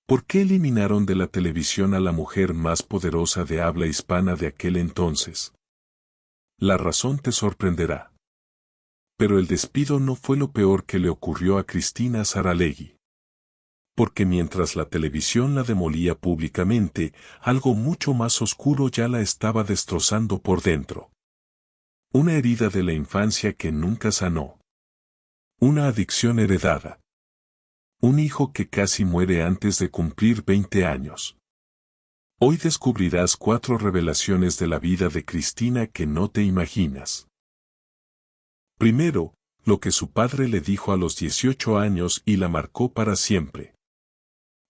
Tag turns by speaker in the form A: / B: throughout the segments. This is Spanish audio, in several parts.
A: ¿Por qué eliminaron de la televisión a la mujer más poderosa de habla hispana de aquel entonces? La razón te sorprenderá. Pero el despido no fue lo peor que le ocurrió a Cristina Saralegui. Porque mientras la televisión la demolía públicamente, algo mucho más oscuro ya la estaba destrozando por dentro. Una herida de la infancia que nunca sanó. Una adicción heredada. Un hijo que casi muere antes de cumplir 20 años. Hoy descubrirás 4 revelaciones de la vida de Cristina que no te imaginas. Primero, lo que su padre le dijo a los 18 años y la marcó para siempre.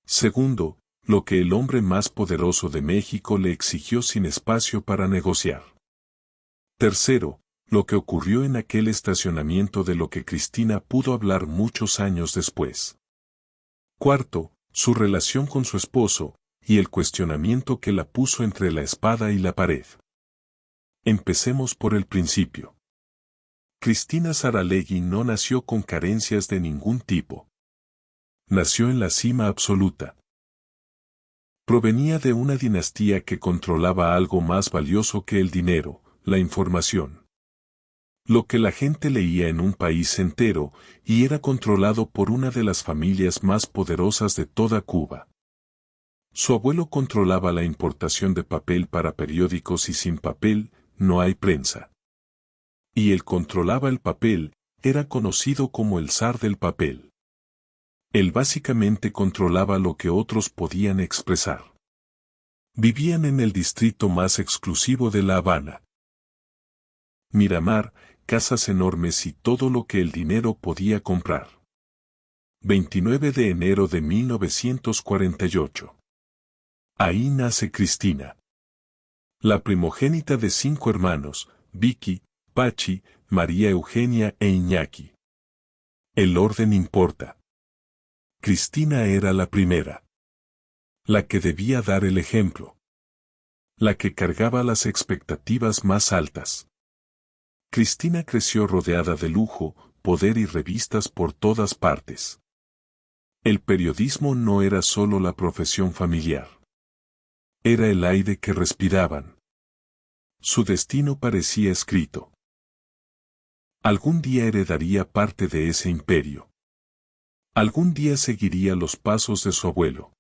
A: Segundo, lo que el hombre más poderoso de México le exigió sin espacio para negociar. Tercero, lo que ocurrió en aquel estacionamiento de lo que Cristina pudo hablar muchos años después. Cuarto, su relación con su esposo, y el cuestionamiento que la puso entre la espada y la pared. Empecemos por el principio. Cristina Saralegui no nació con carencias de ningún tipo. Nació en la cima absoluta. Provenía de una dinastía que controlaba algo más valioso que el dinero, la información. Lo que la gente leía en un país entero, y era controlado por una de las familias más poderosas de toda Cuba. Su abuelo controlaba la importación de papel para periódicos y sin papel, no hay prensa. Y él controlaba el papel, era conocido como el zar del papel. Él básicamente controlaba lo que otros podían expresar. Vivían en el distrito más exclusivo de La Habana. Miramar, casas enormes y todo lo que el dinero podía comprar. 29 de enero de 1948. Ahí nace Cristina. La primogénita de 5 hermanos, Vicky, Pachi, María Eugenia e Iñaki. El orden importa. Cristina era la primera. La que debía dar el ejemplo. La que cargaba las expectativas más altas. Cristina creció rodeada de lujo, poder y revistas por todas partes. El periodismo no era solo la profesión familiar. Era el aire que respiraban. Su destino parecía escrito. Algún día heredaría parte de ese imperio. Algún día seguiría los pasos de su abuelo.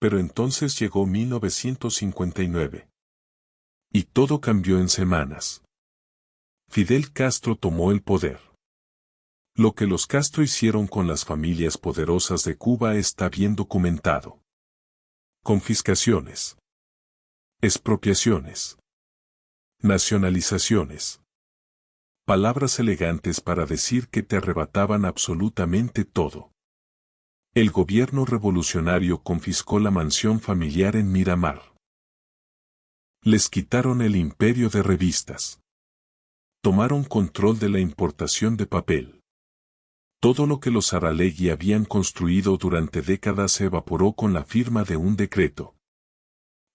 A: Pero entonces llegó 1959. Y todo cambió en semanas. Fidel Castro tomó el poder. Lo que los Castro hicieron con las familias poderosas de Cuba está bien documentado. Confiscaciones. Expropiaciones. Nacionalizaciones. Palabras elegantes para decir que te arrebataban absolutamente todo. El gobierno revolucionario confiscó la mansión familiar en Miramar. Les quitaron el imperio de revistas. Tomaron control de la importación de papel. Todo lo que los Saralegui habían construido durante décadas se evaporó con la firma de un decreto.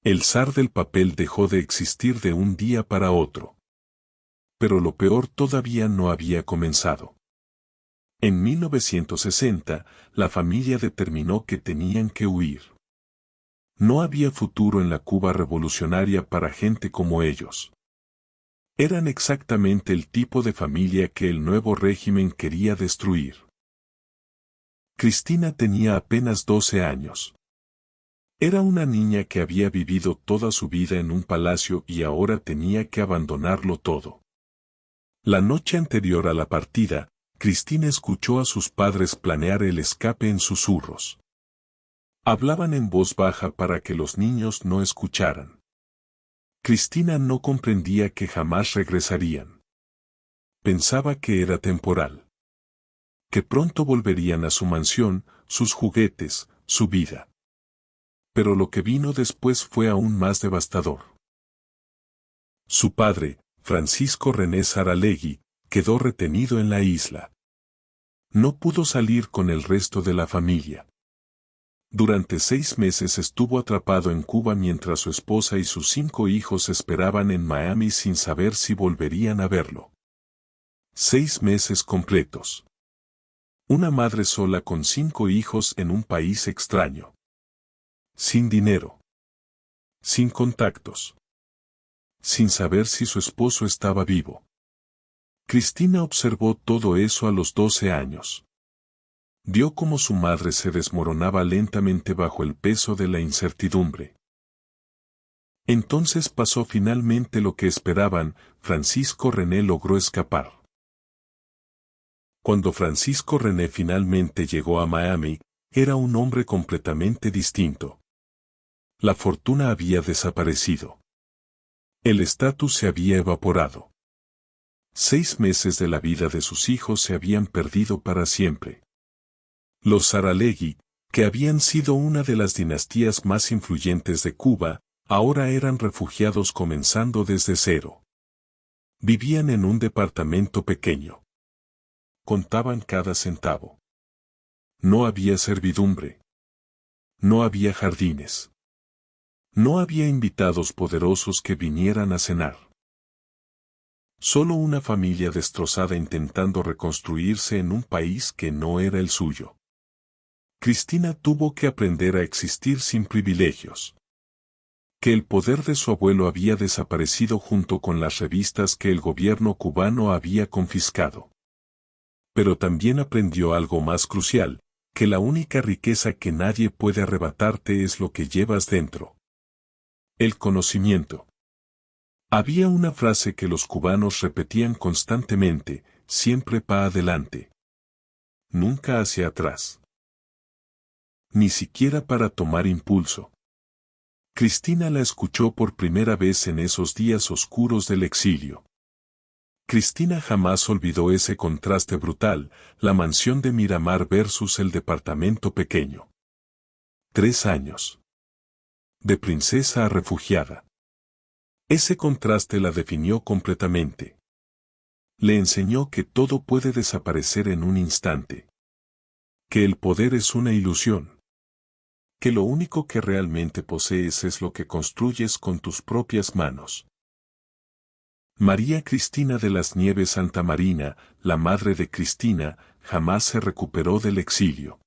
A: El zar del papel dejó de existir de un día para otro. Pero lo peor todavía no había comenzado. En 1960, la familia determinó que tenían que huir. No había futuro en la Cuba revolucionaria para gente como ellos. Eran exactamente el tipo de familia que el nuevo régimen quería destruir. Cristina tenía apenas 12 años. Era una niña que había vivido toda su vida en un palacio y ahora tenía que abandonarlo todo. La noche anterior a la partida, Cristina escuchó a sus padres planear el escape en susurros. Hablaban en voz baja para que los niños no escucharan. Cristina no comprendía que jamás regresarían. Pensaba que era temporal. Que pronto volverían a su mansión, sus juguetes, su vida. Pero lo que vino después fue aún más devastador. Su padre, Francisco René Saralegui, quedó retenido en la isla. No pudo salir con el resto de la familia. Durante 6 meses estuvo atrapado en Cuba mientras su esposa y sus 5 hijos esperaban en Miami sin saber si volverían a verlo. 6 meses completos. Una madre sola con 5 hijos en un país extraño. sin dinero, sin contactos, sin saber si su esposo estaba vivo. Cristina observó todo eso a los 12 años. Vio cómo su madre se desmoronaba lentamente bajo el peso de la incertidumbre. Entonces pasó finalmente lo que esperaban, Francisco René logró escapar. Cuando Francisco René finalmente llegó a Miami, era un hombre completamente distinto. La fortuna había desaparecido. El estatus se había evaporado. 6 meses de la vida de sus hijos se habían perdido para siempre. Los Saralegui, que habían sido una de las dinastías más influyentes de Cuba, ahora eran refugiados comenzando desde cero. Vivían en un departamento pequeño. Contaban cada centavo. No había servidumbre. No había jardines. No había invitados poderosos que vinieran a cenar. Solo una familia destrozada intentando reconstruirse en un país que no era el suyo. Cristina tuvo que aprender a existir sin privilegios. Que el poder de su abuelo había desaparecido junto con las revistas que el gobierno cubano había confiscado. Pero también aprendió algo más crucial, que la única riqueza que nadie puede arrebatarte es lo que llevas dentro. El conocimiento. Había una frase que los cubanos repetían constantemente, siempre pa' adelante. Nunca hacia atrás. Ni siquiera para tomar impulso. Cristina la escuchó por primera vez en esos días oscuros del exilio. Cristina jamás olvidó ese contraste brutal, la mansión de Miramar versus el departamento pequeño. 3 años. De princesa a refugiada. Ese contraste la definió completamente. Le enseñó que todo puede desaparecer en un instante. Que el poder es una ilusión. Que lo único que realmente posees es lo que construyes con tus propias manos. María Cristina de las Nieves Santamarina, la madre de Cristina, jamás se recuperó del exilio.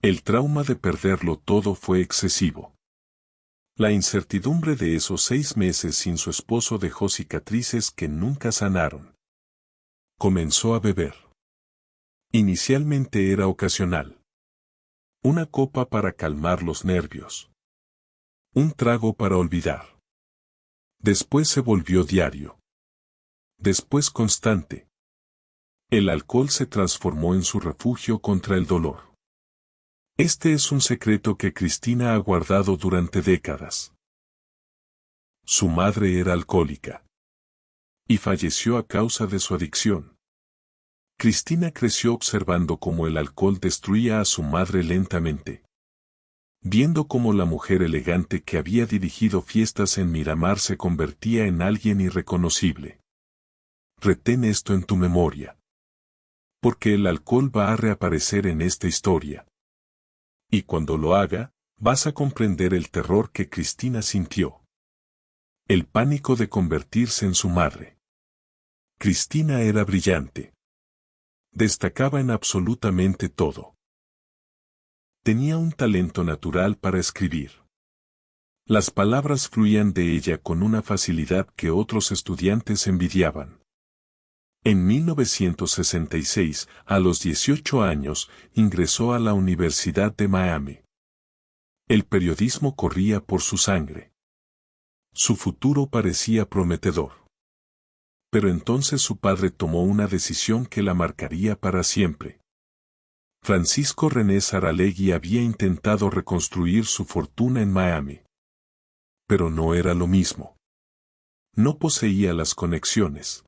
A: El trauma de perderlo todo fue excesivo. La incertidumbre de esos 6 meses sin su esposo dejó cicatrices que nunca sanaron. Comenzó a beber. Inicialmente era ocasional. Una copa para calmar los nervios. Un trago para olvidar. Después se volvió diario. Después constante. El alcohol se transformó en su refugio contra el dolor. Este es un secreto que Cristina ha guardado durante décadas. Su madre era alcohólica. Y falleció a causa de su adicción. Cristina creció observando cómo el alcohol destruía a su madre lentamente. Viendo cómo la mujer elegante que había dirigido fiestas en Miramar se convertía en alguien irreconocible. Retén esto en tu memoria. Porque el alcohol va a reaparecer en esta historia. Y cuando lo haga, vas a comprender el terror que Cristina sintió. El pánico de convertirse en su madre. Cristina era brillante. Destacaba en absolutamente todo. Tenía un talento natural para escribir. Las palabras fluían de ella con una facilidad que otros estudiantes envidiaban. En 1966, a los 18 años, ingresó a la Universidad de Miami. El periodismo corría por su sangre. Su futuro parecía prometedor. Pero entonces su padre tomó una decisión que la marcaría para siempre. Francisco René Saralegui había intentado reconstruir su fortuna en Miami. Pero no era lo mismo. No poseía las conexiones.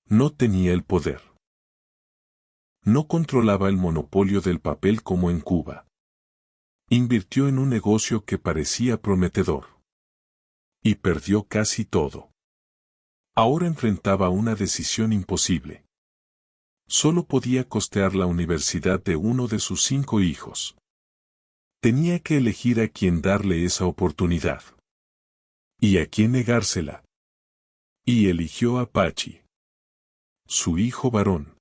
A: No tenía el poder. No controlaba el monopolio del papel como en Cuba. Invirtió en un negocio que parecía prometedor. Y perdió casi todo. Ahora enfrentaba una decisión imposible. Solo podía costear la universidad de uno de sus 5 hijos. Tenía que elegir a quién darle esa oportunidad. Y a quién negársela. Y eligió a Pachi. Su hijo varón.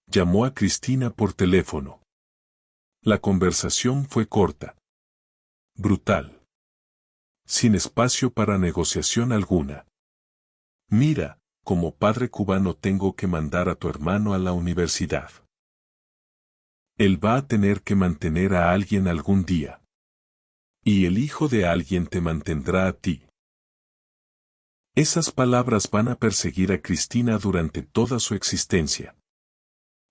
A: Llamó a Cristina por teléfono. La conversación fue corta. brutal. Sin espacio para negociación alguna. Mira, como padre cubano tengo que mandar a tu hermano a la universidad. Él va a tener que mantener a alguien algún día. Y el hijo de alguien te mantendrá a ti. Esas palabras van a perseguir a Cristina durante toda su existencia.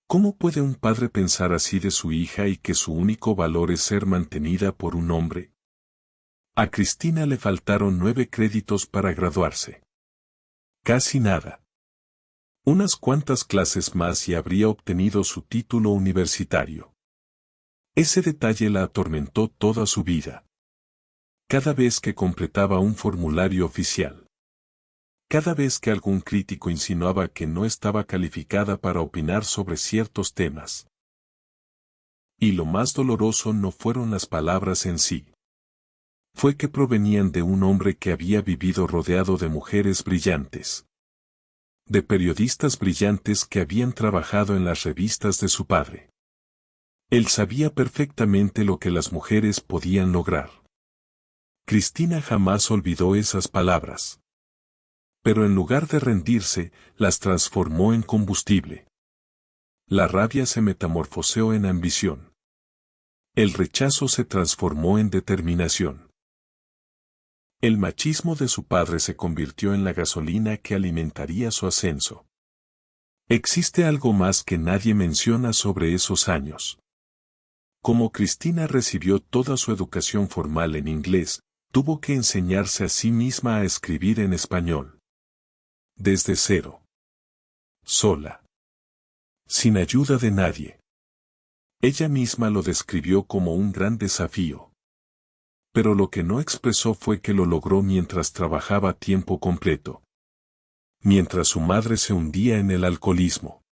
A: ¿Cómo puede un padre pensar así de su hija y que su único valor es ser mantenida por un hombre? A Cristina le faltaron 9 créditos para graduarse. Casi nada. Unas cuantas clases más y habría obtenido su título universitario. Ese detalle la atormentó toda su vida. Cada vez que completaba un formulario oficial. Cada vez que algún crítico insinuaba que no estaba calificada para opinar sobre ciertos temas. Y lo más doloroso no fueron las palabras en sí. Fue que provenían de un hombre que había vivido rodeado de mujeres brillantes. De periodistas brillantes que habían trabajado en las revistas de su padre. Él sabía perfectamente lo que las mujeres podían lograr. Cristina jamás olvidó esas palabras. Pero en lugar de rendirse, las transformó en combustible. La rabia se metamorfoseó en ambición. El rechazo se transformó en determinación. El machismo de su padre se convirtió en la gasolina que alimentaría su ascenso. Existe algo más que nadie menciona sobre esos años. Como Cristina recibió toda su educación formal en inglés, tuvo que enseñarse a sí misma a escribir en español. Desde cero. Sola. Sin ayuda de nadie. Ella misma lo describió como un gran desafío. Pero lo que no expresó fue que lo logró mientras trabajaba a tiempo completo. Mientras su madre se hundía en el alcoholismo.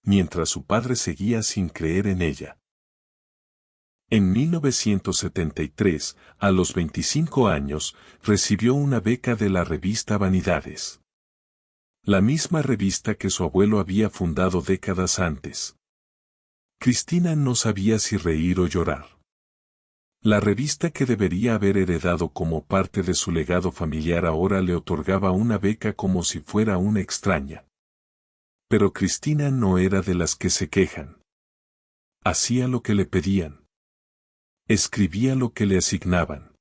A: Mientras su padre seguía sin creer en ella. En 1973, a los 25 años, recibió una beca de la revista Vanidades. La misma revista que su abuelo había fundado décadas antes. Cristina no sabía si reír o llorar. La revista que debería haber heredado como parte de su legado familiar ahora le otorgaba una beca como si fuera una extraña. Pero Cristina no era de las que se quejan. Hacía lo que le pedían. Escribía lo que le asignaban.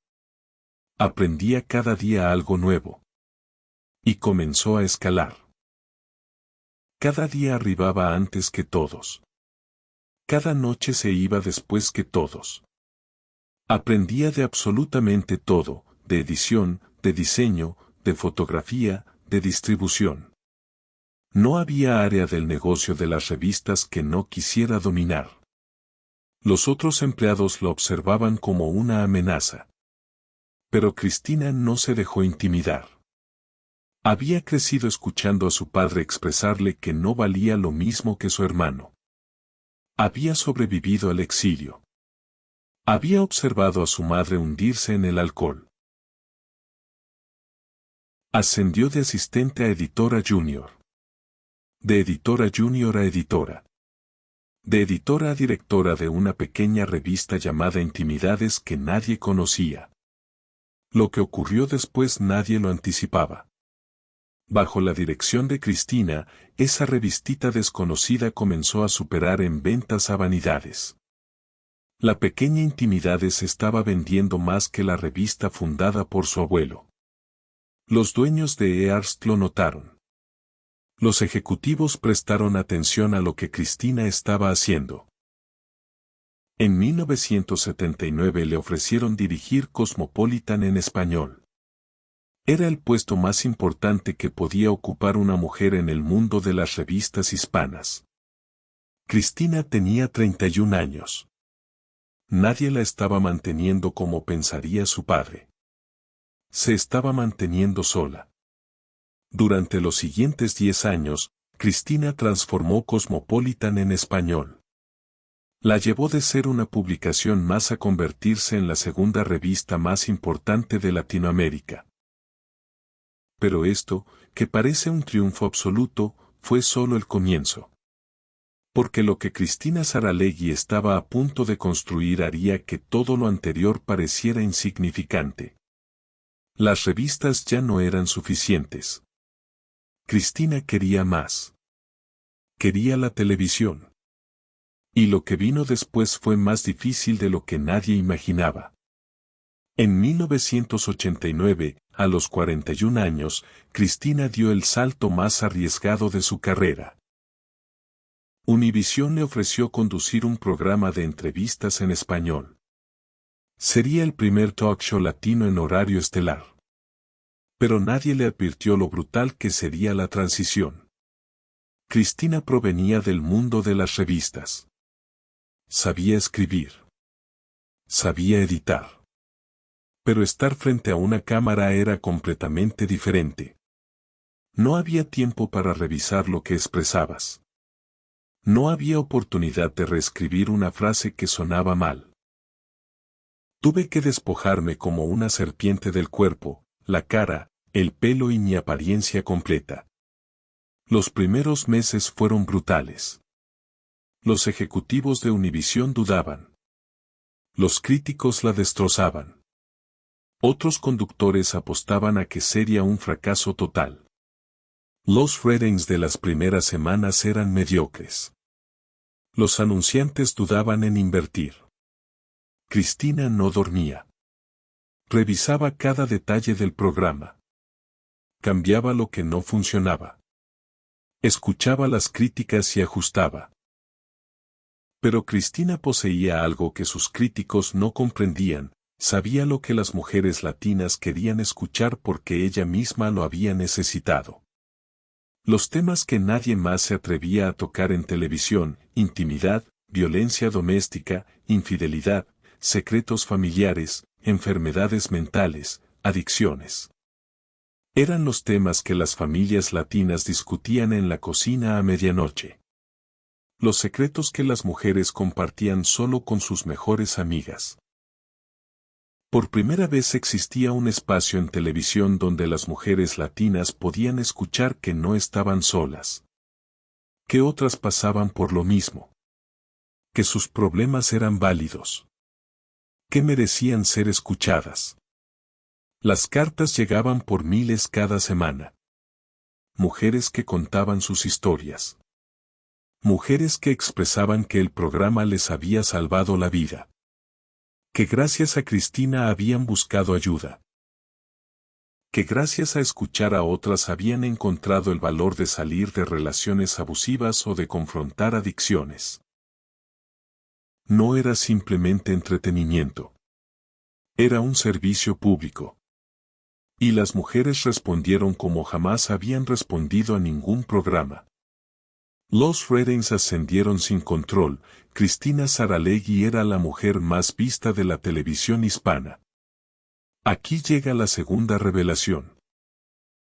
A: Aprendía cada día algo nuevo. Y comenzó a escalar. Cada día arribaba antes que todos. Cada noche se iba después que todos. Aprendía de absolutamente todo, de edición, de diseño, de fotografía, de distribución. No había área del negocio de las revistas que no quisiera dominar. Los otros empleados lo observaban como una amenaza. Pero Cristina no se dejó intimidar. Había crecido escuchando a su padre expresarle que no valía lo mismo que su hermano. Había sobrevivido al exilio. Había observado a su madre hundirse en el alcohol. Ascendió de asistente a editora junior. De editora junior a editora. De editora a directora de una pequeña revista llamada Intimidades que nadie conocía. Lo que ocurrió después nadie lo anticipaba. Bajo la dirección de Cristina, esa revistita desconocida comenzó a superar en ventas a Vanidades. La pequeña Intimidades estaba vendiendo más que la revista fundada por su abuelo. Los dueños de Hearst lo notaron. Los ejecutivos prestaron atención a lo que Cristina estaba haciendo. En 1979 le ofrecieron dirigir Cosmopolitan en español. Era el puesto más importante que podía ocupar una mujer en el mundo de las revistas hispanas. Cristina tenía 31 años. Nadie la estaba manteniendo como pensaría su padre. Se estaba manteniendo sola. Durante los siguientes 10 años, Cristina transformó Cosmopolitan en español. La llevó de ser una publicación más a convertirse en la segunda revista más importante de Latinoamérica. Pero esto, que parece un triunfo absoluto, fue solo el comienzo. Porque lo que Cristina Saralegui estaba a punto de construir haría que todo lo anterior pareciera insignificante. Las revistas ya no eran suficientes. Cristina quería más. Quería la televisión. Y lo que vino después fue más difícil de lo que nadie imaginaba. En 1989, a los 41 años, Cristina dio el salto más arriesgado de su carrera. Univisión le ofreció conducir un programa de entrevistas en español. Sería el primer talk show latino en horario estelar. Pero nadie le advirtió lo brutal que sería la transición. Cristina provenía del mundo de las revistas. Sabía escribir. Sabía editar. Pero estar frente a una cámara era completamente diferente. No había tiempo para revisar lo que expresabas. No había oportunidad de reescribir una frase que sonaba mal. Tuve que despojarme como una serpiente del cuerpo, la cara, el pelo y mi apariencia completa. Los primeros meses fueron brutales. Los ejecutivos de Univisión dudaban. Los críticos la destrozaban. Otros conductores apostaban a que sería un fracaso total. Los ratings de las primeras semanas eran mediocres. Los anunciantes dudaban en invertir. Cristina no dormía. Revisaba cada detalle del programa. Cambiaba lo que no funcionaba. Escuchaba las críticas y ajustaba. Pero Cristina poseía algo que sus críticos no comprendían. Sabía lo que las mujeres latinas querían escuchar porque ella misma lo había necesitado. Los temas que nadie más se atrevía a tocar en televisión: intimidad, violencia doméstica, infidelidad, secretos familiares, enfermedades mentales, adicciones. Eran los temas que las familias latinas discutían en la cocina a medianoche. Los secretos que las mujeres compartían solo con sus mejores amigas. Por primera vez existía un espacio en televisión donde las mujeres latinas podían escuchar que no estaban solas. Que otras pasaban por lo mismo. Que sus problemas eran válidos. Que merecían ser escuchadas. Las cartas llegaban por miles cada semana. Mujeres que contaban sus historias. Mujeres que expresaban que el programa les había salvado la vida. Que gracias a Cristina habían buscado ayuda. Que gracias a escuchar a otras habían encontrado el valor de salir de relaciones abusivas o de confrontar adicciones. No era simplemente entretenimiento. Era un servicio público. Y las mujeres respondieron como jamás habían respondido a ningún programa. Los ratings ascendieron sin control. Cristina Saralegui era la mujer más vista de la televisión hispana. Aquí llega la segunda revelación.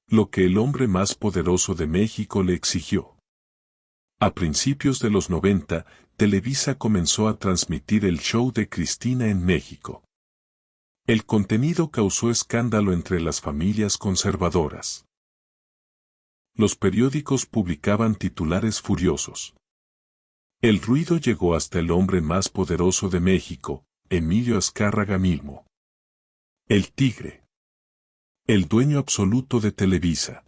A: Lo que el hombre más poderoso de México le exigió. A principios de los 90, Televisa comenzó a transmitir el show de Cristina en México. El contenido causó escándalo entre las familias conservadoras. Los periódicos publicaban titulares furiosos. El ruido llegó hasta el hombre más poderoso de México, Emilio Azcárraga Milmo. El Tigre. El dueño absoluto de Televisa.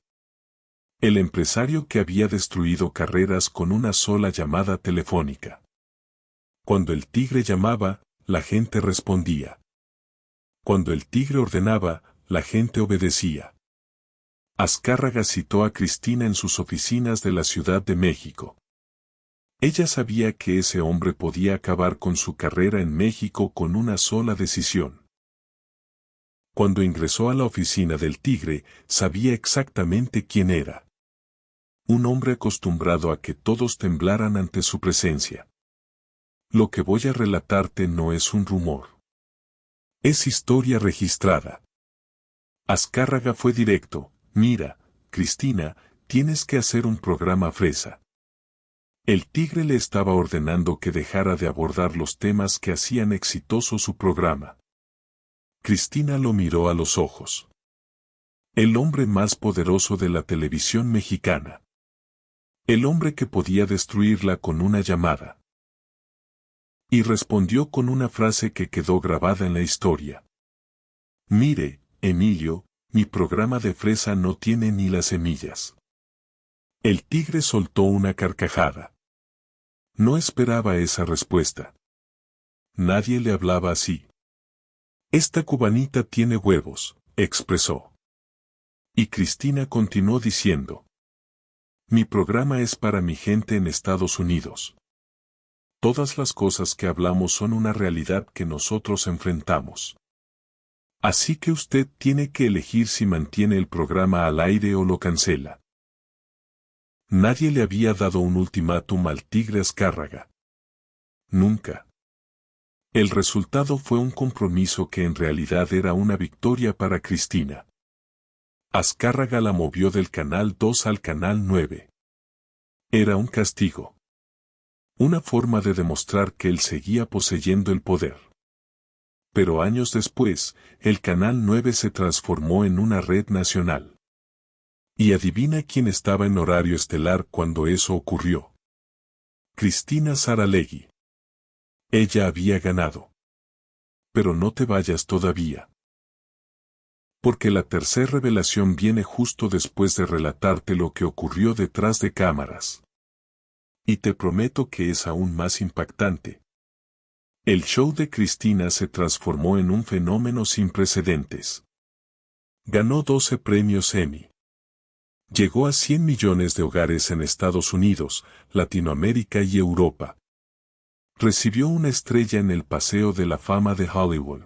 A: El empresario que había destruido carreras con una sola llamada telefónica. Cuando el Tigre llamaba, la gente respondía. Cuando el Tigre ordenaba, la gente obedecía. Azcárraga citó a Cristina en sus oficinas de la Ciudad de México. Ella sabía que ese hombre podía acabar con su carrera en México con una sola decisión. Cuando ingresó a la oficina del Tigre, sabía exactamente quién era. Un hombre acostumbrado a que todos temblaran ante su presencia. Lo que voy a relatarte no es un rumor. Es historia registrada. Azcárraga fue directo. Mira, Cristina, tienes que hacer un programa fresa. El Tigre le estaba ordenando que dejara de abordar los temas que hacían exitoso su programa. Cristina lo miró a los ojos. El hombre más poderoso de la televisión mexicana. El hombre que podía destruirla con una llamada. Y respondió con una frase que quedó grabada en la historia. Mire, Emilio, mi programa de fresa no tiene ni las semillas. El tigre soltó una carcajada. No esperaba esa respuesta. Nadie le hablaba así. Esta cubanita tiene huevos, expresó. Y Cristina continuó diciendo. Mi programa es para mi gente en Estados Unidos. Todas las cosas que hablamos son una realidad que nosotros enfrentamos. Así que usted tiene que elegir si mantiene el programa al aire o lo cancela. Nadie le había dado un ultimátum al tigre Azcárraga. Nunca. El resultado fue un compromiso que en realidad era una victoria para Cristina. Azcárraga la movió del Canal 2 al Canal 9. Era un castigo. Una forma de demostrar que él seguía poseyendo el poder. Pero años después, el Canal 9 se transformó en una red nacional. Y adivina quién estaba en horario estelar cuando eso ocurrió. Cristina Saralegui. Ella había ganado. Pero no te vayas todavía. Porque la tercera revelación viene justo después de relatarte lo que ocurrió detrás de cámaras. Y te prometo que es aún más impactante. El show de Cristina se transformó en un fenómeno sin precedentes. Ganó 12 premios Emmy. Llegó a 100 millones de hogares en Estados Unidos, Latinoamérica y Europa. Recibió una estrella en el Paseo de la Fama de Hollywood.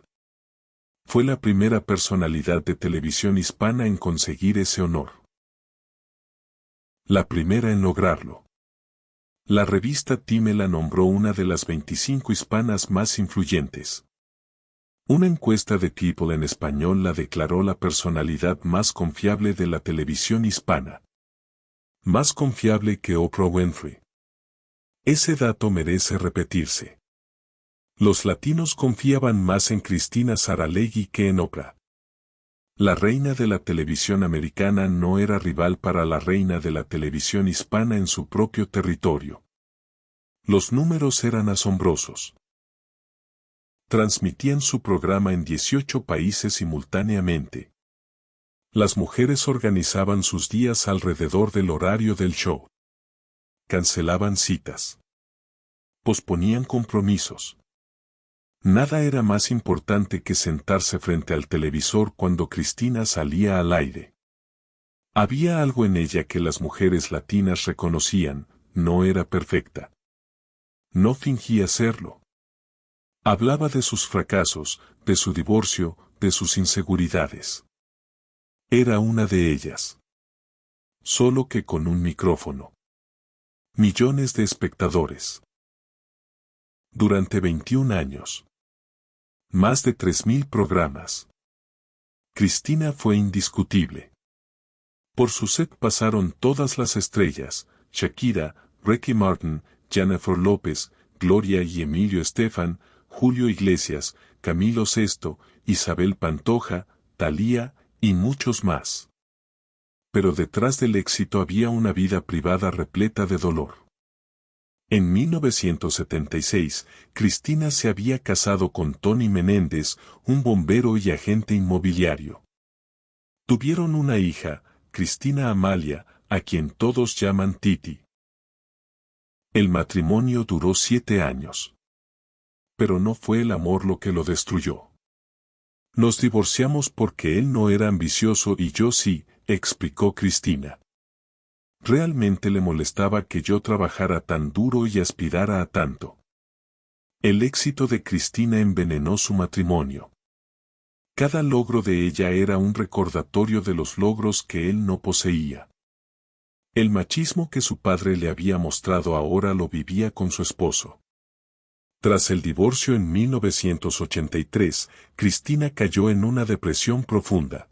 A: Fue la primera personalidad de televisión hispana en conseguir ese honor. La primera en lograrlo. La revista Time la nombró una de las 25 hispanas más influyentes. Una encuesta de People en español la declaró la personalidad más confiable de la televisión hispana. Más confiable que Oprah Winfrey. Ese dato merece repetirse. Los latinos confiaban más en Cristina Saralegui que en Oprah. La reina de la televisión americana no era rival para la reina de la televisión hispana en su propio territorio. Los números eran asombrosos. Transmitían su programa en 18 países simultáneamente. Las mujeres organizaban sus días alrededor del horario del show. Cancelaban citas. Posponían compromisos. Nada era más importante que sentarse frente al televisor cuando Cristina salía al aire. Había algo en ella que las mujeres latinas reconocían, no era perfecta. No fingía serlo. Hablaba de sus fracasos, de su divorcio, de sus inseguridades. Era una de ellas. Solo que con un micrófono. Millones de espectadores. Durante 21 años. Más de 3.000 programas. Cristina fue indiscutible. Por su set pasaron todas las estrellas, Shakira, Ricky Martin, Jennifer López, Gloria y Emilio Estefan, Julio Iglesias, Camilo Sesto, Isabel Pantoja, Thalía, y muchos más. Pero detrás del éxito había una vida privada repleta de dolor. En 1976, Cristina se había casado con Tony Menéndez, un bombero y agente inmobiliario. Tuvieron una hija, Cristina Amalia, a quien todos llaman Titi. El matrimonio duró 7 años. Pero no fue el amor lo que lo destruyó. Nos divorciamos porque él no era ambicioso y yo sí, explicó Cristina. Realmente le molestaba que yo trabajara tan duro y aspirara a tanto. El éxito de Cristina envenenó su matrimonio. Cada logro de ella era un recordatorio de los logros que él no poseía. El machismo que su padre le había mostrado ahora lo vivía con su esposo. Tras el divorcio en 1983, Cristina cayó en una depresión profunda.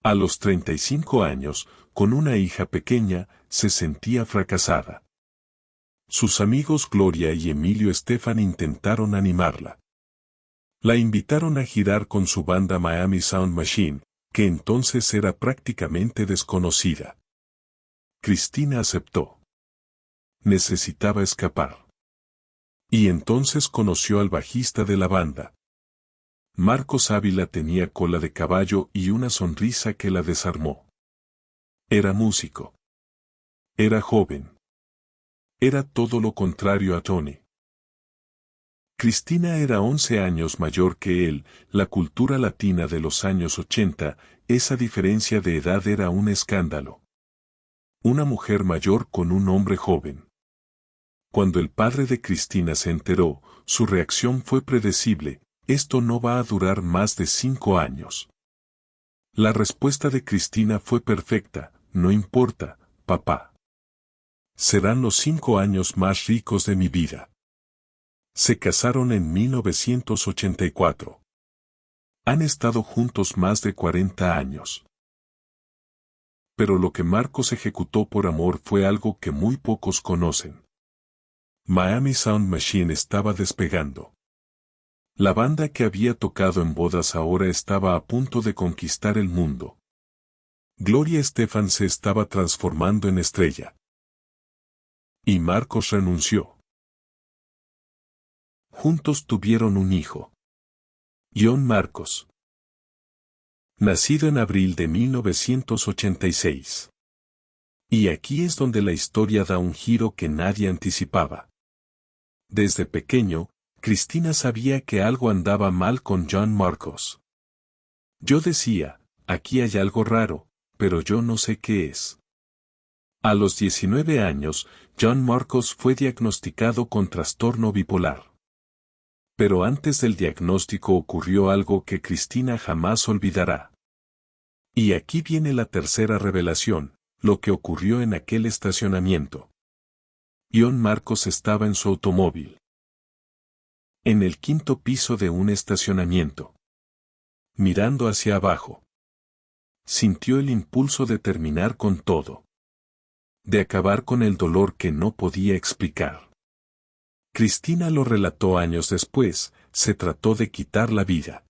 A: A los 35 años, con una hija pequeña, se sentía fracasada. Sus amigos Gloria y Emilio Estefan intentaron animarla. La invitaron a girar con su banda Miami Sound Machine, que entonces era prácticamente desconocida. Cristina aceptó. Necesitaba escapar. Y entonces conoció al bajista de la banda. Marcos Ávila tenía cola de caballo y una sonrisa que la desarmó. Era músico. Era joven. Era todo lo contrario a Tony. Cristina era 11 años mayor que él. La cultura latina de los años 80, esa diferencia de edad era un escándalo. Una mujer mayor con un hombre joven. Cuando el padre de Cristina se enteró, su reacción fue predecible: esto no va a durar más de 5 años. La respuesta de Cristina fue perfecta: no importa, papá. Serán los 5 años más ricos de mi vida. Se casaron en 1984. Han estado juntos más de 40 años. Pero lo que Marcos ejecutó por amor fue algo que muy pocos conocen. Miami Sound Machine estaba despegando. La banda que había tocado en bodas ahora estaba a punto de conquistar el mundo. Gloria Estefan se estaba transformando en estrella. Y Marcos renunció. Juntos tuvieron un hijo. John Marcos. Nacido en abril de 1986. Y aquí es donde la historia da un giro que nadie anticipaba. Desde pequeño, Cristina sabía que algo andaba mal con John Marcos. Yo decía, aquí hay algo raro, pero yo no sé qué es. A los 19 años, John Marcos fue diagnosticado con trastorno bipolar. Pero antes del diagnóstico ocurrió algo que Cristina jamás olvidará. Y aquí viene la tercera revelación: lo que ocurrió en aquel estacionamiento. John Marcos estaba en su automóvil. En el 5º piso de un estacionamiento. Mirando hacia abajo. Sintió el impulso de terminar con todo. De acabar con el dolor que no podía explicar. Cristina lo relató años después: se trató de quitar la vida.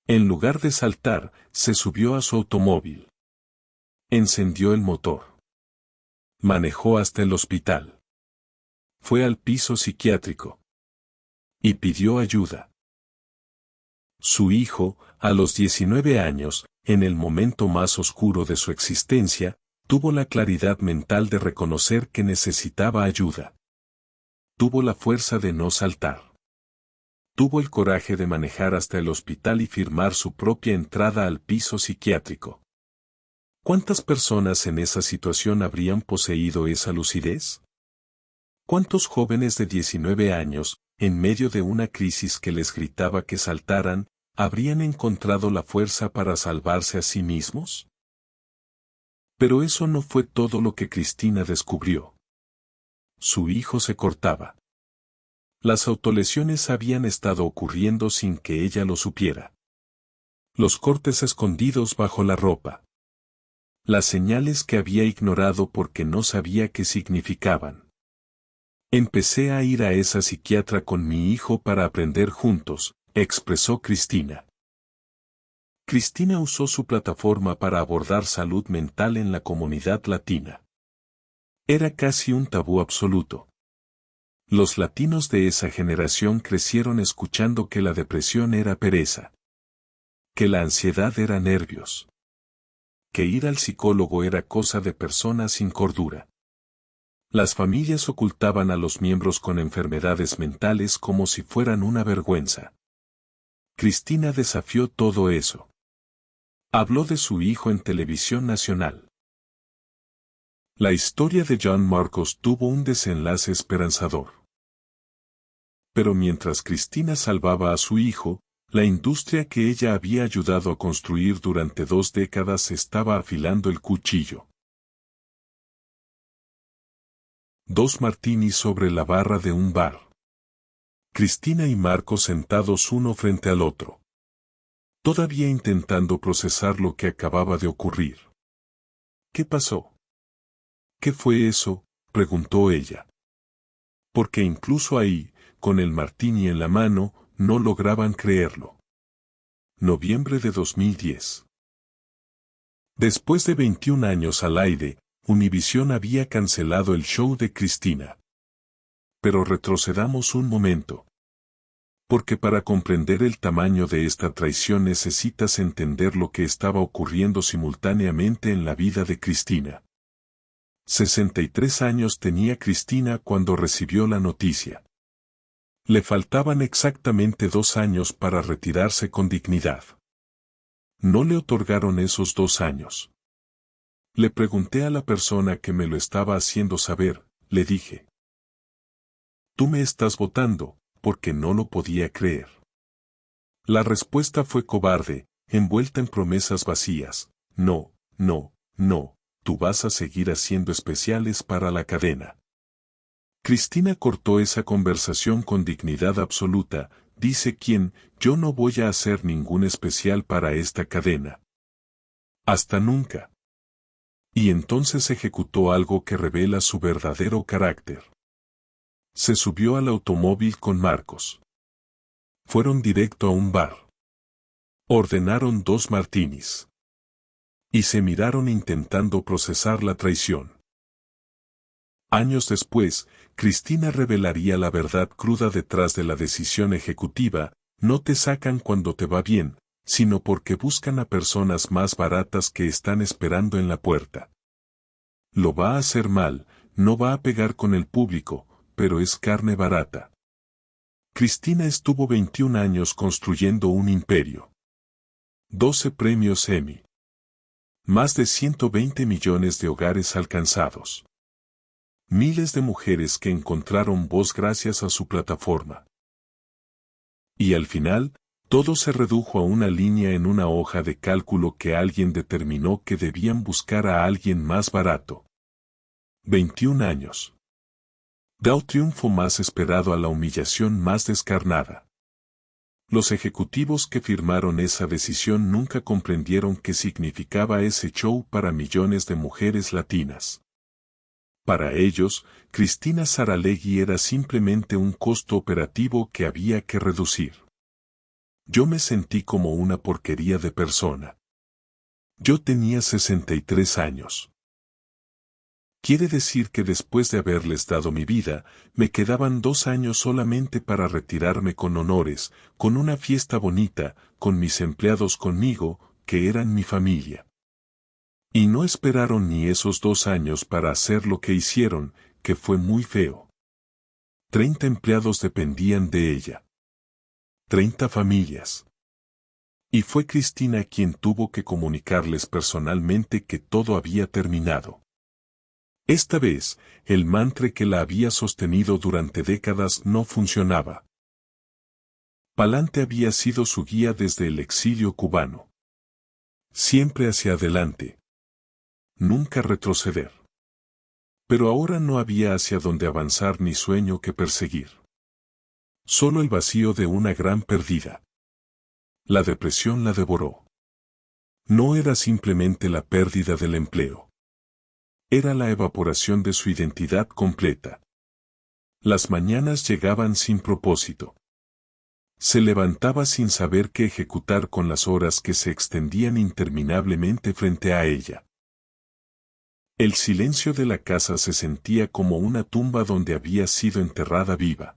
A: En lugar de saltar, se subió a su automóvil. Encendió el motor. Manejó hasta el hospital. Fue al piso psiquiátrico. Y pidió ayuda. Su hijo, a los 19 años, en el momento más oscuro de su existencia, tuvo la claridad mental de reconocer que necesitaba ayuda. Tuvo la fuerza de no saltar. Tuvo el coraje de manejar hasta el hospital y firmar su propia entrada al piso psiquiátrico. ¿Cuántas personas en esa situación habrían poseído esa lucidez? ¿Cuántos jóvenes de 19 años, en medio de una crisis que les gritaba que saltaran, habrían encontrado la fuerza para salvarse a sí mismos? Pero eso no fue todo lo que Cristina descubrió. Su hijo se cortaba. Las autolesiones habían estado ocurriendo sin que ella lo supiera. Los cortes escondidos bajo la ropa. Las señales que había ignorado porque no sabía qué significaban. Empecé a ir a esa psiquiatra con mi hijo para aprender juntos, expresó Cristina. Cristina usó su plataforma para abordar salud mental en la comunidad latina. Era casi un tabú absoluto. Los latinos de esa generación crecieron escuchando que la depresión era pereza. Que la ansiedad era nervios. Que ir al psicólogo era cosa de personas sin cordura. Las familias ocultaban a los miembros con enfermedades mentales como si fueran una vergüenza. Cristina desafió todo eso. Habló de su hijo en televisión nacional. La historia de John Marcos tuvo un desenlace esperanzador. Pero mientras Cristina salvaba a su hijo, la industria que ella había ayudado a construir durante 2 décadas estaba afilando el cuchillo. 2 martinis sobre la barra de un bar. Cristina y Marcos sentados uno frente al otro. Todavía intentando procesar lo que acababa de ocurrir. ¿Qué pasó? ¿Qué fue eso?, preguntó ella. Porque incluso ahí, con el martini en la mano, no lograban creerlo. Noviembre de 2010. Después de 21 años al aire, Univisión había cancelado el show de Cristina. Pero retrocedamos un momento. Porque para comprender el tamaño de esta traición necesitas entender lo que estaba ocurriendo simultáneamente en la vida de Cristina. 63 años tenía Cristina cuando recibió la noticia. Le faltaban exactamente 2 años para retirarse con dignidad. No le otorgaron esos 2 años. Le pregunté a la persona que me lo estaba haciendo saber, le dije. Tú me estás votando, porque no lo podía creer. La respuesta fue cobarde, envuelta en promesas vacías. No, no, no, tú vas a seguir haciendo especiales para la cadena. Cristina cortó esa conversación con dignidad absoluta, dice quien, yo no voy a hacer ningún especial para esta cadena. Hasta nunca. Y entonces ejecutó algo que revela su verdadero carácter. Se subió al automóvil con Marcos. Fueron directo a un bar. Ordenaron 2 martinis. Y se miraron intentando procesar la traición. Años después, Cristina revelaría la verdad cruda detrás de la decisión ejecutiva, no te sacan cuando te va bien, sino porque buscan a personas más baratas que están esperando en la puerta. Lo va a hacer mal, no va a pegar con el público, pero es carne barata. Cristina estuvo 21 años construyendo un imperio. 12 premios Emmy. Más de 120 millones de hogares alcanzados. Miles de mujeres que encontraron voz gracias a su plataforma. Y al final, todo se redujo a una línea en una hoja de cálculo que alguien determinó que debían buscar a alguien más barato. 21 años. Da un triunfo más esperado a la humillación más descarnada. Los ejecutivos que firmaron esa decisión nunca comprendieron qué significaba ese show para millones de mujeres latinas. Para ellos, Cristina Saralegui era simplemente un costo operativo que había que reducir. Yo me sentí como una porquería de persona. Yo tenía 63 años. Quiere decir que después de haberles dado mi vida, me quedaban 2 años solamente para retirarme con honores, con una fiesta bonita, con mis empleados conmigo, que eran mi familia. Y no esperaron ni esos 2 años para hacer lo que hicieron, que fue muy feo. 30 empleados dependían de ella. 30 familias. Y fue Cristina quien tuvo que comunicarles personalmente que todo había terminado. Esta vez, el mantra que la había sostenido durante décadas no funcionaba. Pa'lante había sido su guía desde el exilio cubano. Siempre hacia adelante. Nunca retroceder. Pero ahora no había hacia dónde avanzar ni sueño que perseguir. Solo el vacío de una gran pérdida. La depresión la devoró. No era simplemente la pérdida del empleo. Era la evaporación de su identidad completa. Las mañanas llegaban sin propósito. Se levantaba sin saber qué ejecutar con las horas que se extendían interminablemente frente a ella. El silencio de la casa se sentía como una tumba donde había sido enterrada viva.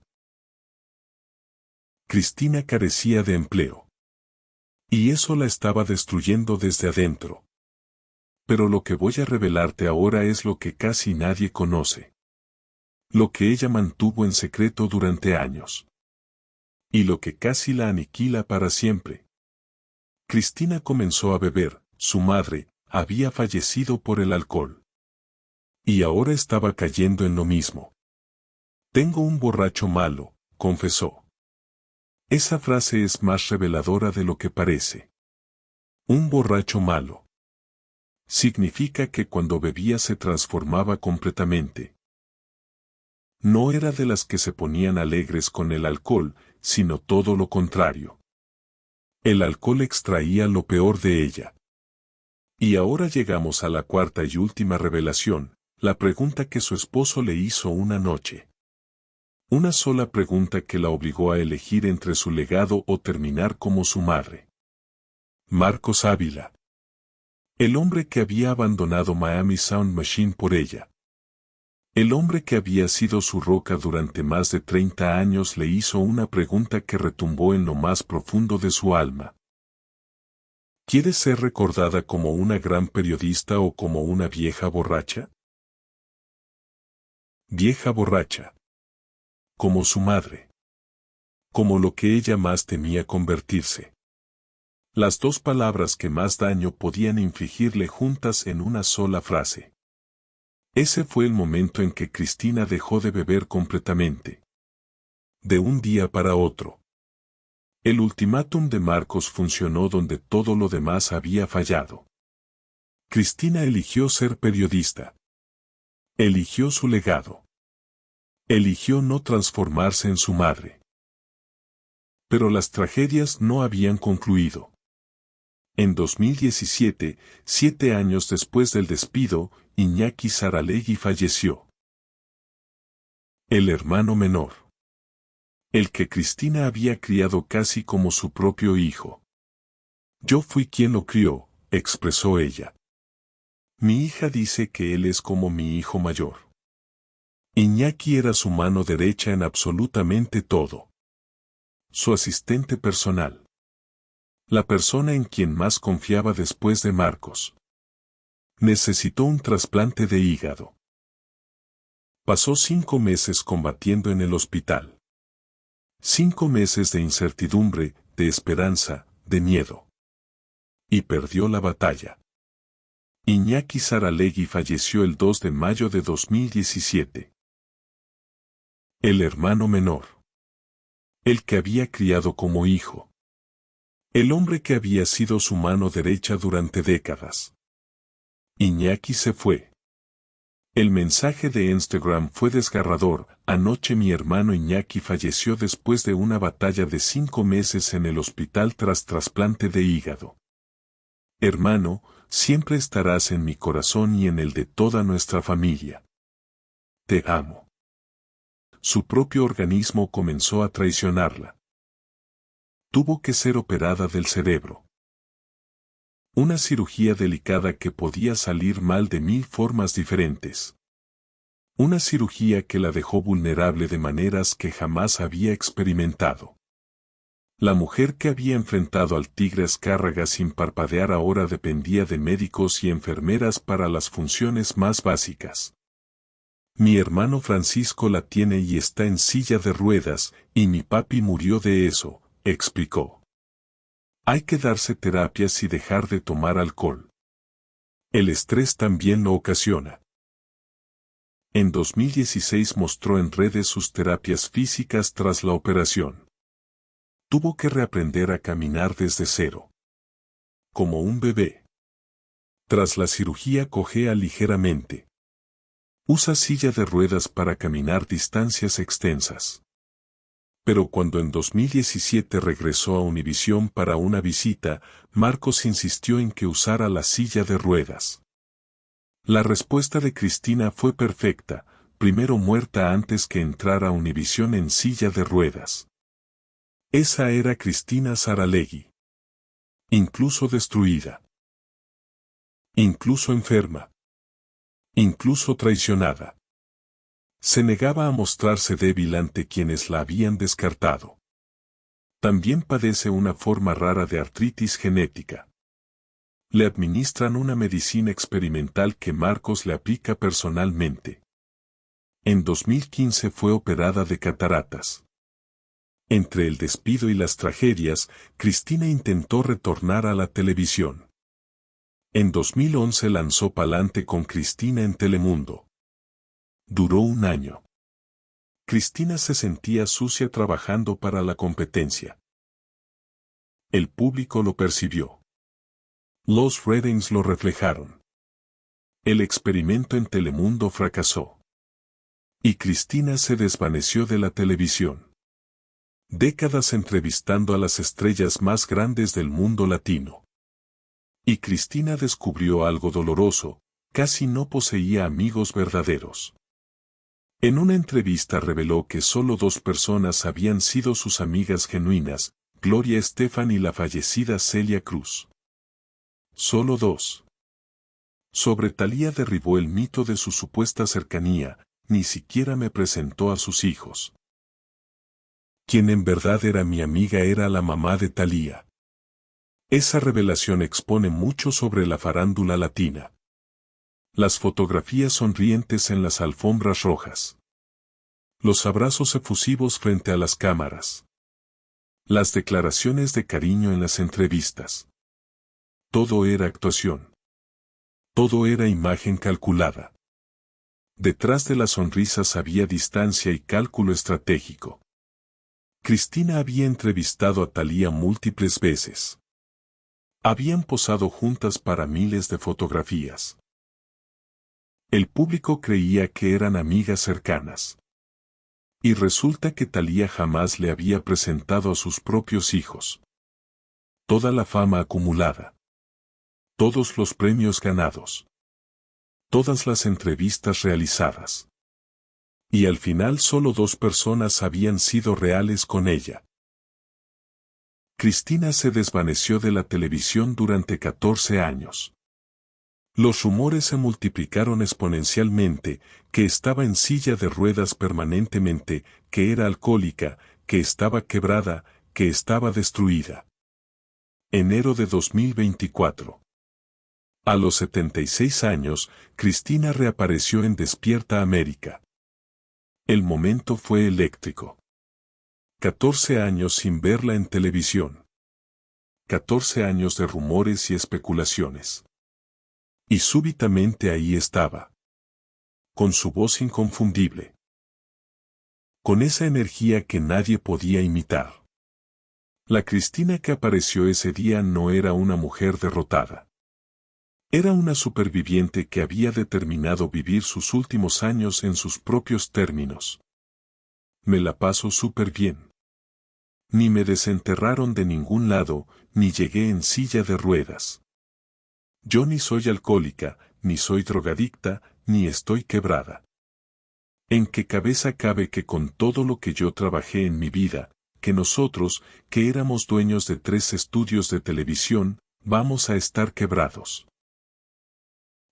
A: Cristina carecía de empleo. Y eso la estaba destruyendo desde adentro. Pero lo que voy a revelarte ahora es lo que casi nadie conoce. Lo que ella mantuvo en secreto durante años. Y lo que casi la aniquila para siempre. Cristina comenzó a beber, su madre había fallecido por el alcohol. Y ahora estaba cayendo en lo mismo. Tengo un borracho malo, confesó. Esa frase es más reveladora de lo que parece. Un borracho malo. Significa que cuando bebía se transformaba completamente. No era de las que se ponían alegres con el alcohol, sino todo lo contrario. El alcohol extraía lo peor de ella. Y ahora llegamos a la cuarta y última revelación, la pregunta que su esposo le hizo una noche. Una sola pregunta que la obligó a elegir entre su legado o terminar como su madre. Marcos Ávila. El hombre que había abandonado Miami Sound Machine por ella. El hombre que había sido su roca durante más de 30 años le hizo una pregunta que retumbó en lo más profundo de su alma. ¿Quieres ser recordada como una gran periodista o como una vieja borracha? Vieja borracha. Como su madre. Como lo que ella más temía convertirse. Las dos palabras que más daño podían infligirle juntas en una sola frase. Ese fue el momento en que Cristina dejó de beber completamente. De un día para otro. El ultimátum de Marcos funcionó donde todo lo demás había fallado. Cristina eligió ser periodista. Eligió su legado. Eligió no transformarse en su madre. Pero las tragedias no habían concluido. En 2017, 7 años después del despido, Iñaki Saralegui falleció. El hermano menor. El que Cristina había criado casi como su propio hijo. Yo fui quien lo crió, expresó ella. Mi hija dice que él es como mi hijo mayor. Iñaki era su mano derecha en absolutamente todo. Su asistente personal. La persona en quien más confiaba después de Marcos. Necesitó un trasplante de hígado. Pasó 5 meses combatiendo en el hospital. 5 meses de incertidumbre, de esperanza, de miedo. Y perdió la batalla. Iñaki Saralegui falleció el 2 de mayo de 2017. El hermano menor. El que había criado como hijo. El hombre que había sido su mano derecha durante décadas. Iñaki se fue. El mensaje de Instagram fue desgarrador. Anoche mi hermano Iñaki falleció después de una batalla de 5 meses en el hospital tras trasplante de hígado. Hermano, siempre estarás en mi corazón y en el de toda nuestra familia. Te amo. Su propio organismo comenzó a traicionarla. Tuvo que ser operada del cerebro. Una cirugía delicada que podía salir mal de 1000 formas diferentes. Una cirugía que la dejó vulnerable de maneras que jamás había experimentado. La mujer que había enfrentado al tigre Azcárraga sin parpadear ahora dependía de médicos y enfermeras para las funciones más básicas. Mi hermano Francisco la tiene y está en silla de ruedas, y mi papi murió de eso, explicó. Hay que darse terapias y dejar de tomar alcohol. El estrés también lo ocasiona. En 2016 mostró en redes sus terapias físicas tras la operación. Tuvo que reaprender a caminar desde cero. Como un bebé. Tras la cirugía cojea ligeramente. Usa silla de ruedas para caminar distancias extensas. Pero cuando en 2017 regresó a Univisión para una visita, Marcos insistió en que usara la silla de ruedas. La respuesta de Cristina fue perfecta, primero muerta antes que entrar a Univisión en silla de ruedas. Esa era Cristina Saralegui. Incluso destruida. Incluso enferma. Incluso traicionada. Se negaba a mostrarse débil ante quienes la habían descartado. También padece una forma rara de artritis genética. Le administran una medicina experimental que Marcos le aplica personalmente. En 2015 fue operada de cataratas. Entre el despido y las tragedias, Cristina intentó retornar a la televisión. En 2011 lanzó Pa'lante con Cristina en Telemundo. Duró un año. Cristina se sentía sucia trabajando para la competencia. El público lo percibió. Los ratings lo reflejaron. El experimento en Telemundo fracasó. Y Cristina se desvaneció de la televisión. Décadas entrevistando a las estrellas más grandes del mundo latino. Y Cristina descubrió algo doloroso, casi no poseía amigos verdaderos. En una entrevista reveló que solo 2 personas habían sido sus amigas genuinas, Gloria Estefan y la fallecida Celia Cruz. Solo 2. Sobre Thalía derribó el mito de su supuesta cercanía, ni siquiera me presentó a sus hijos. Quien en verdad era mi amiga era la mamá de Thalía. Esa revelación expone mucho sobre la farándula latina. Las fotografías sonrientes en las alfombras rojas. Los abrazos efusivos frente a las cámaras. Las declaraciones de cariño en las entrevistas. Todo era actuación. Todo era imagen calculada. Detrás de las sonrisas había distancia y cálculo estratégico. Cristina había entrevistado a Thalía múltiples veces. Habían posado juntas para miles de fotografías. El público creía que eran amigas cercanas. Y resulta que Thalía jamás le había presentado a sus propios hijos. Toda la fama acumulada. Todos los premios ganados. Todas las entrevistas realizadas. Y al final solo 2 personas habían sido reales con ella. Cristina se desvaneció de la televisión durante 14 años. Los rumores se multiplicaron exponencialmente, que estaba en silla de ruedas permanentemente, que era alcohólica, que estaba quebrada, que estaba destruida. Enero de 2024. A los 76 años, Cristina reapareció en Despierta América. El momento fue eléctrico. 14 años sin verla en televisión. 14 años de rumores y especulaciones. Y súbitamente ahí estaba. Con su voz inconfundible. Con esa energía que nadie podía imitar. La Cristina que apareció ese día no era una mujer derrotada. Era una superviviente que había determinado vivir sus últimos años en sus propios términos. Me la paso súper bien. Ni me desenterraron de ningún lado, ni llegué en silla de ruedas. Yo ni soy alcohólica, ni soy drogadicta, ni estoy quebrada. ¿En qué cabeza cabe que con todo lo que yo trabajé en mi vida, que nosotros, que éramos dueños de 3 estudios de televisión, vamos a estar quebrados?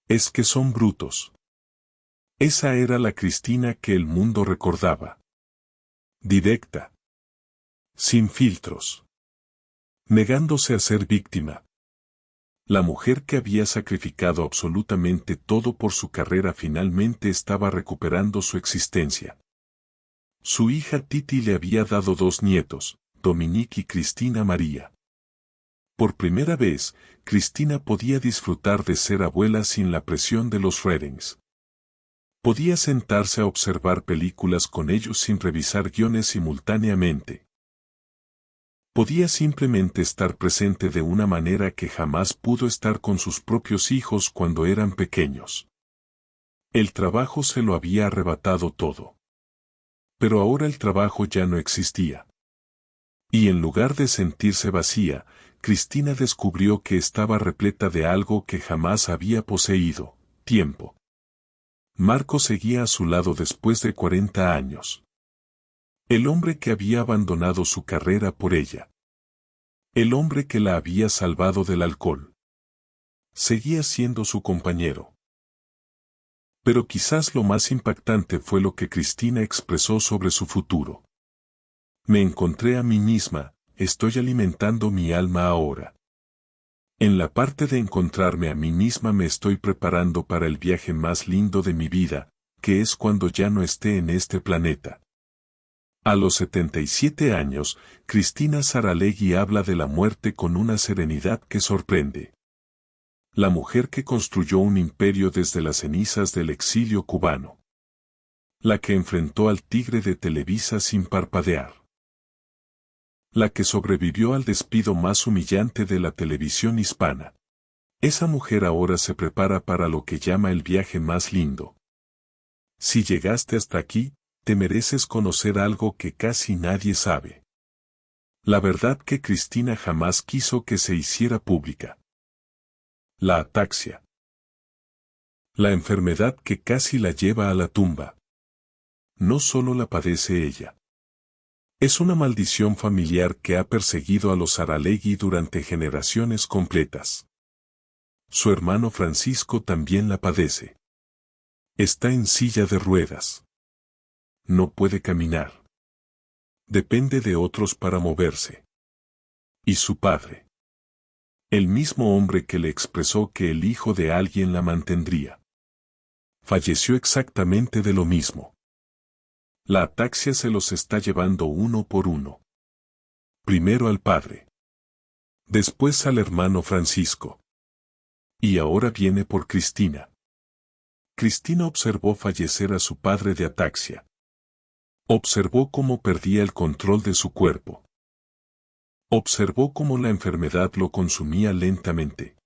A: Es que son brutos. Esa era la Cristina que el mundo recordaba. Directa. Sin filtros. Negándose a ser víctima. La mujer que había sacrificado absolutamente todo por su carrera finalmente estaba recuperando su existencia. Su hija Titi le había dado 2 nietos, Dominique y Cristina María. Por primera vez, Cristina podía disfrutar de ser abuela sin la presión de los ratings. Podía sentarse a observar películas con ellos sin revisar guiones simultáneamente. Podía simplemente estar presente de una manera que jamás pudo estar con sus propios hijos cuando eran pequeños. El trabajo se lo había arrebatado todo. Pero ahora el trabajo ya no existía. Y en lugar de sentirse vacía, Cristina descubrió que estaba repleta de algo que jamás había poseído: tiempo. Marco seguía a su lado después de 40 años. El hombre que había abandonado su carrera por ella. El hombre que la había salvado del alcohol. Seguía siendo su compañero. Pero quizás lo más impactante fue lo que Cristina expresó sobre su futuro. Me encontré a mí misma, estoy alimentando mi alma ahora. En la parte de encontrarme a mí misma me estoy preparando para el viaje más lindo de mi vida, que es cuando ya no esté en este planeta. A los 77 años, Cristina Saralegui habla de la muerte con una serenidad que sorprende. La mujer que construyó un imperio desde las cenizas del exilio cubano. La que enfrentó al tigre de Televisa sin parpadear. La que sobrevivió al despido más humillante de la televisión hispana. Esa mujer ahora se prepara para lo que llama el viaje más lindo. Si llegaste hasta aquí, te mereces conocer algo que casi nadie sabe. La verdad que Cristina jamás quiso que se hiciera pública. La ataxia. La enfermedad que casi la lleva a la tumba. No solo la padece ella. Es una maldición familiar que ha perseguido a los Saralegui durante generaciones completas. Su hermano Francisco también la padece. Está en silla de ruedas. No puede caminar. Depende de otros para moverse. ¿Y su padre? El mismo hombre que le expresó que el hijo de alguien la mantendría. Falleció exactamente de lo mismo. La ataxia se los está llevando uno por uno. Primero al padre. Después al hermano Francisco. Y ahora viene por Cristina. Cristina observó fallecer a su padre de ataxia. Observó cómo perdía el control de su cuerpo. Observó cómo la enfermedad lo consumía lentamente.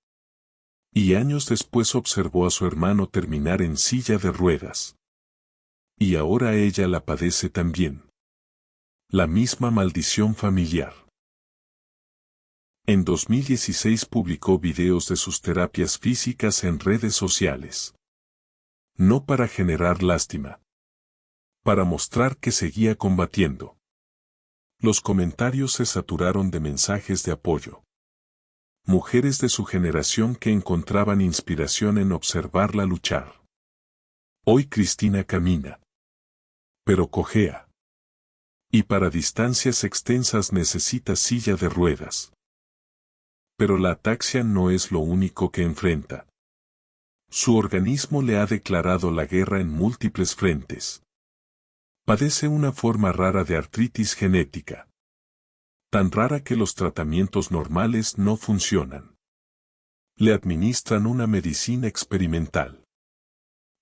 A: Y años después observó a su hermano terminar en silla de ruedas. Y ahora ella la padece también. La misma maldición familiar. En 2016 publicó videos de sus terapias físicas en redes sociales. No para generar lástima. Para mostrar que seguía combatiendo. Los comentarios se saturaron de mensajes de apoyo. Mujeres de su generación que encontraban inspiración en observarla luchar. Hoy Cristina camina. Pero cojea. Y para distancias extensas necesita silla de ruedas. Pero la ataxia no es lo único que enfrenta. Su organismo le ha declarado la guerra en múltiples frentes. Padece una forma rara de artritis genética. Tan rara que los tratamientos normales no funcionan. Le administran una medicina experimental.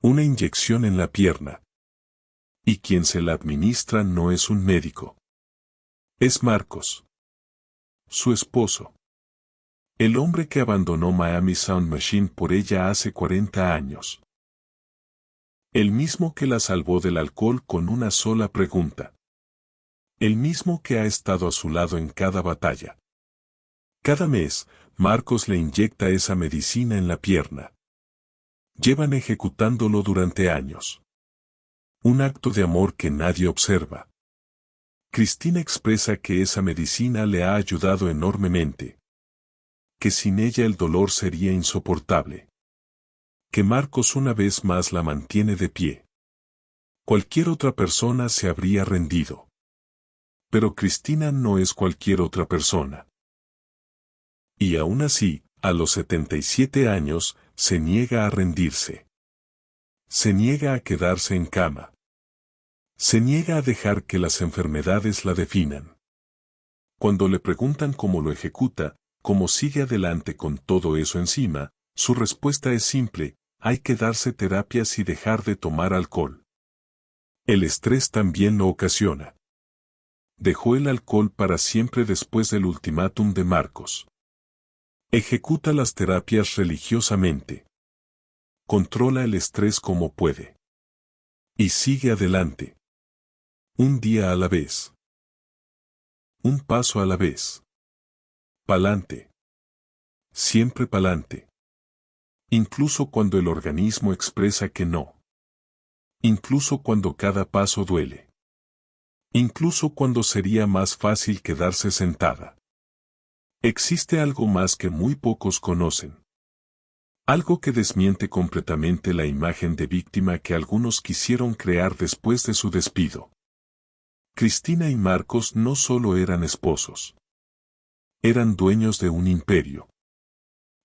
A: Una inyección en la pierna. Y quien se la administra no es un médico. Es Marcos. Su esposo. El hombre que abandonó Miami Sound Machine por ella hace 40 años. El mismo que la salvó del alcohol con una sola pregunta. El mismo que ha estado a su lado en cada batalla. Cada mes, Marcos le inyecta esa medicina en la pierna. Llevan ejecutándolo durante años. Un acto de amor que nadie observa. Cristina expresa que esa medicina le ha ayudado enormemente. Que sin ella el dolor sería insoportable. Que Marcos una vez más la mantiene de pie. Cualquier otra persona se habría rendido. Pero Cristina no es cualquier otra persona. Y aún así, a los 77 años, se niega a rendirse. Se niega a quedarse en cama. Se niega a dejar que las enfermedades la definan. Cuando le preguntan cómo lo ejecuta, cómo sigue adelante con todo eso encima, su respuesta es simple: hay que darse terapias y dejar de tomar alcohol. El estrés también lo ocasiona. Dejó el alcohol para siempre después del ultimátum de Marcos. Ejecuta las terapias religiosamente. Controla el estrés como puede. Y sigue adelante. Un día a la vez. Un paso a la vez. Pa'lante. Siempre pa'lante. Incluso cuando el organismo expresa que no. Incluso cuando cada paso duele. Incluso cuando sería más fácil quedarse sentada. Existe algo más que muy pocos conocen. Algo que desmiente completamente la imagen de víctima que algunos quisieron crear después de su despido. Cristina y Marcos no solo eran esposos. Eran dueños de un imperio.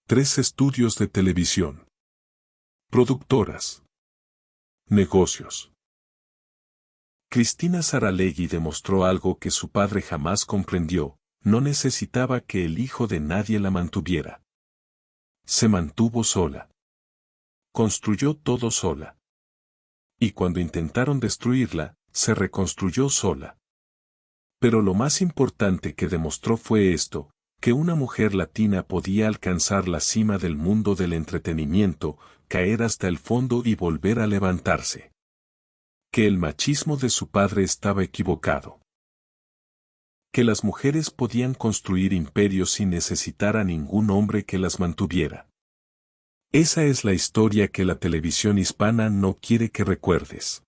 A: 3 estudios de televisión. Productoras. Negocios. Cristina Saralegui demostró algo que su padre jamás comprendió: no necesitaba que el hijo de nadie la mantuviera. Se mantuvo sola. Construyó todo sola. Y cuando intentaron destruirla, se reconstruyó sola. Pero lo más importante que demostró fue esto: que una mujer latina podía alcanzar la cima del mundo del entretenimiento, caer hasta el fondo y volver a levantarse. Que el machismo de su padre estaba equivocado. Que las mujeres podían construir imperios sin necesitar a ningún hombre que las mantuviera. Esa es la historia que la televisión hispana no quiere que recuerdes.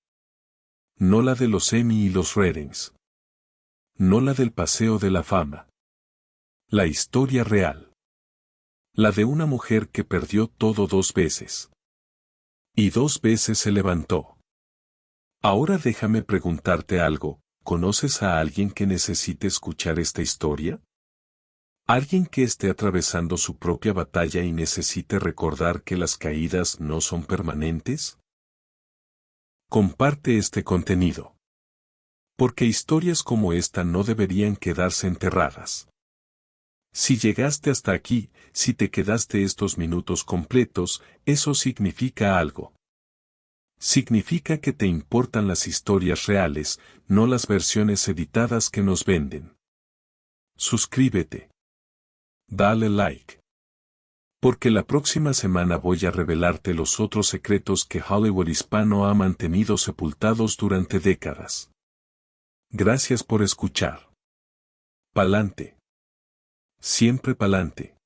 A: No la de los Emmy y los ratings. No la del Paseo de la Fama. La historia real. La de una mujer que perdió todo 2 veces. Y 2 veces se levantó. Ahora déjame preguntarte algo, ¿conoces a alguien que necesite escuchar esta historia? ¿Alguien que esté atravesando su propia batalla y necesite recordar que las caídas no son permanentes? Comparte este contenido. Porque historias como esta no deberían quedarse enterradas. Si llegaste hasta aquí, si te quedaste estos minutos completos, eso significa algo. Significa que te importan las historias reales, no las versiones editadas que nos venden. Suscríbete. Dale like. Porque la próxima semana voy a revelarte los otros secretos que Hollywood hispano ha mantenido sepultados durante décadas. Gracias por escuchar. Pa'lante. Siempre pa'lante.